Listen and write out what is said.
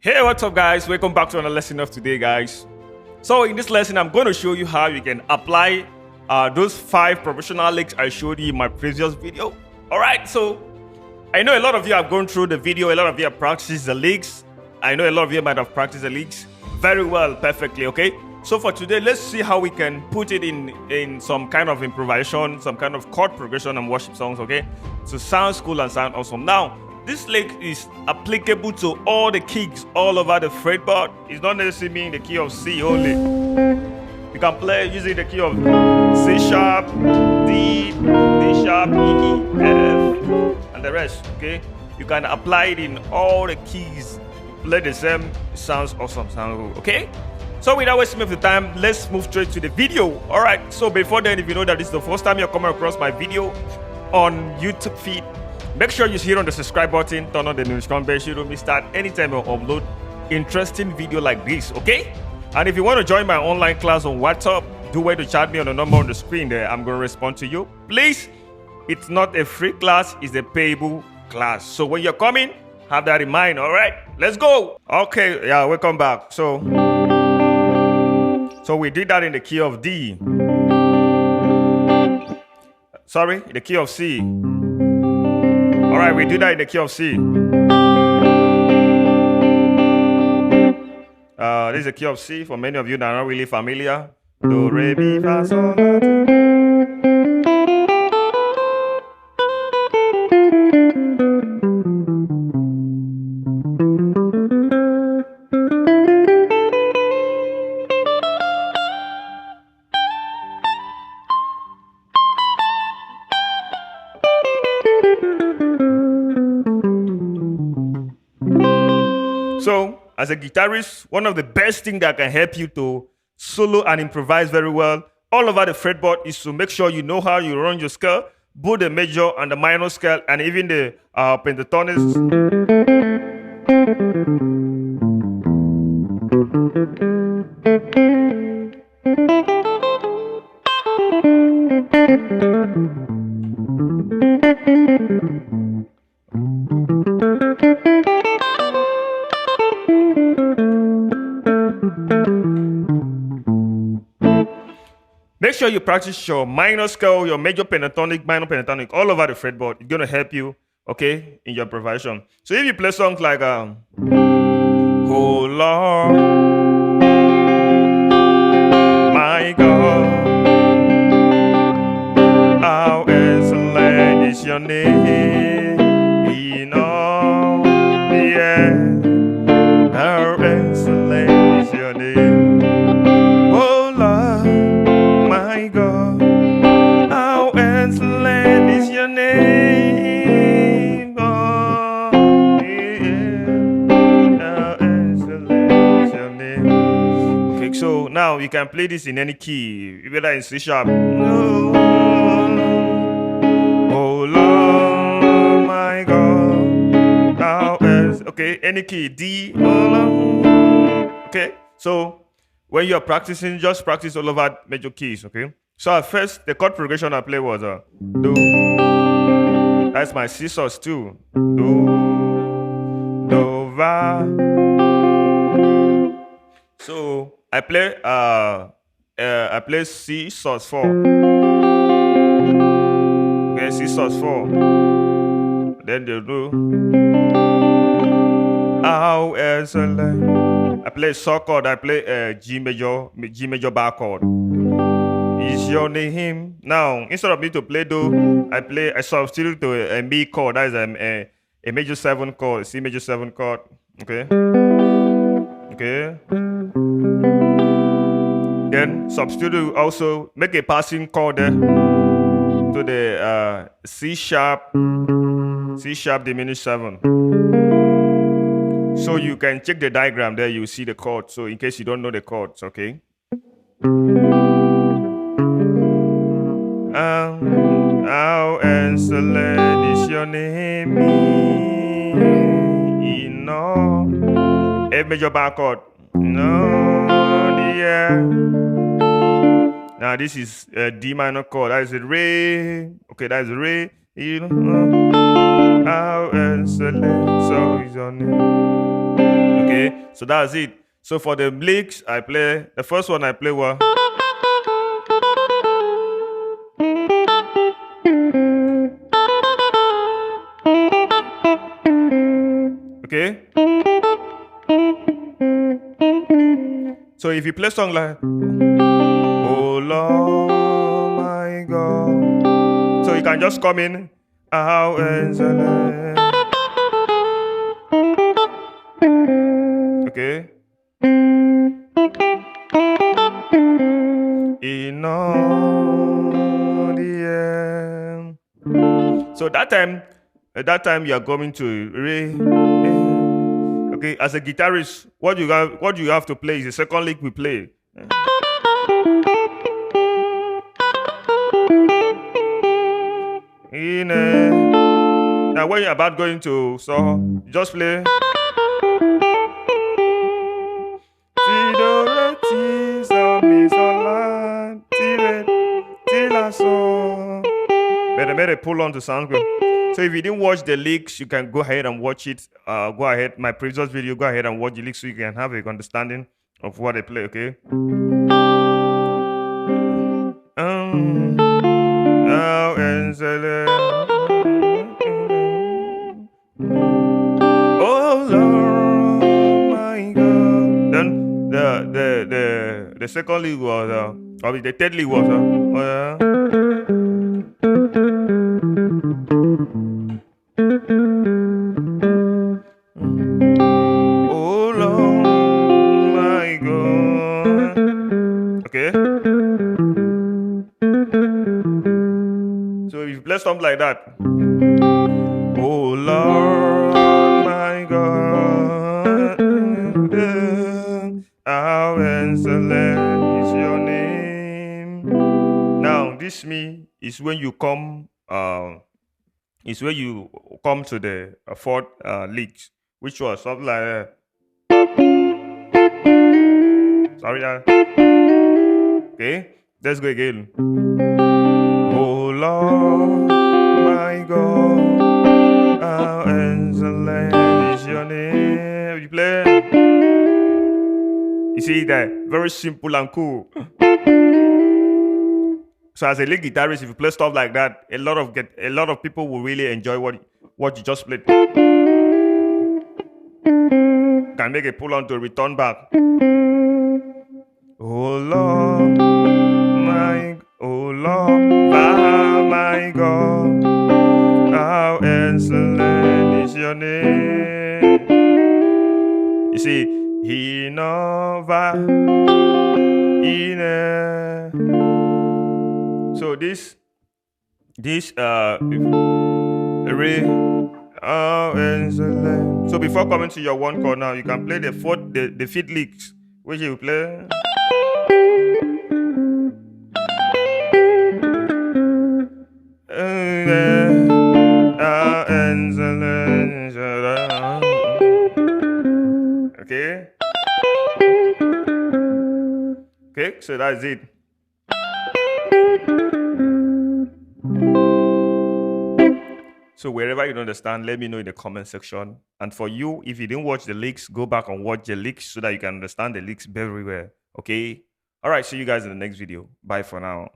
Hey, what's up, guys? Welcome back to another lesson of today, guys. So in this lesson, I'm going to show you how you can apply those 5 professional licks I showed you in my previous video. All right, so I know a lot of you have gone through the video. A lot of you have practiced the licks. I know a lot of you might have practiced the licks very well, perfectly, okay? So for today, let's see how we can put it in some kind of improvisation, some kind of chord progression and worship songs, okay? So sounds cool and sound awesome. Now, this lick is applicable to all the keys all over the fretboard. It's not necessarily meaning the key of C only. You can play using the key of C sharp, D, D sharp, E, F, and the rest, okay? You can apply it in all the keys. Play the same, sounds awesome, sound good, okay? So without wasting of the time, let's move straight to the video. All right, so before then, if you know that this is the first time you're coming across my video on YouTube feed, make sure you hit on the subscribe button, turn on the notification bell so you don't miss out anytime I upload interesting video like this, okay? And if you want to join my online class on WhatsApp, do wait to chat me on the number on the screen there. I'm going to respond to you. Please, it's not a free class, it's a payable class. So when you're coming, have that in mind, all right? Let's go. Okay, yeah, welcome back. So we did that in the key of D. Sorry, the key of C. All right, we do that in the key of C. This is the key of C for many of you that are not really familiar. Do, re, mi, fa, sol, la, ti. So, as a guitarist, one of the best things that can help you to solo and improvise very well all over the fretboard is to make sure you know how you run your scale, both the major and the minor scale, and even the pentatonics. Make sure you practice your minor scale, your major pentatonic, minor pentatonic, all over the fretboard. It's going to help you, okay, in your improvisation. So if you play songs like, Oh Lord, my God, how excellent is your name in all the earth. How excellent is your name. Oh Lord, my God, how excellent is your name. Oh, yeah. How excellent is your name. Okay, so now you can play this in any key, whether in C sharp. No. Oh Lord, my God, how is okay? Any key, D. Oh Lord. Okay, so when you're practicing, just practice all over major keys, okay? So at first, the chord progression I played was Do. That's my C sus too. Do, Va. So I play C sus 4. Okay, C sus 4. Then they do. How excellent. I play saw chord, I play G major bar chord. Is your name. Now, instead of me to play Do, I substitute to a Mi chord, that is a major 7 chord, C major 7 chord. Okay. Okay. Then substitute also, make a passing chord there to the C sharp diminished 7. So you can check the diagram there, you see the chord. So in case you don't know the chords, okay? How excellent is your name in all. F major bar chord. No, yeah. Now this is a D minor chord. That is a Re. Okay, that is a Re. You know. How excellent so is your name. Okay, So that's it. So for the licks, I play the first one. I play what? Okay. So if you play song like Oh Lord my God, so you can just come in. How excellent. Okay. In all the end. So that time you are going to re. Okay, as a guitarist, what you have to play is the second lick we play. In now when you're about going to so just play. Ti do re ti so mi so la ti re ti la so. Better pull on to sound good. So if you didn't watch the licks, you can go ahead and watch it. Go ahead, my previous video. Go ahead and watch the licks so you can have a understanding of what they play. Okay. How excellent. Oh Lord, my God. Then the second league was the third league was oh yeah. Oh Lord, my God. Okay. So if you play something like that. Oh Lord, my God, how excellent is your name. Now, this me is when you come. Is when you come to the fourth lick, which was something like. Sorry, okay. Let's go again. Oh Lord, my God, how excellent is your name. You play. You see that very simple and cool. So as a lead guitarist, if you play stuff like that, a lot of people will really enjoy what you just played. Can make a pull on to return back. Oh Lord, my God, how excellent is your name. You see, he never in. So this re excellent. So before coming to your one chord now, you can play the fifth licks, which you play. Okay. Okay, so that's it. So wherever you don't understand, let me know in the comment section. And for you, if you didn't watch the licks, go back and watch the licks so that you can understand the licks very well. Okay? All right, see you guys in the next video. Bye for now.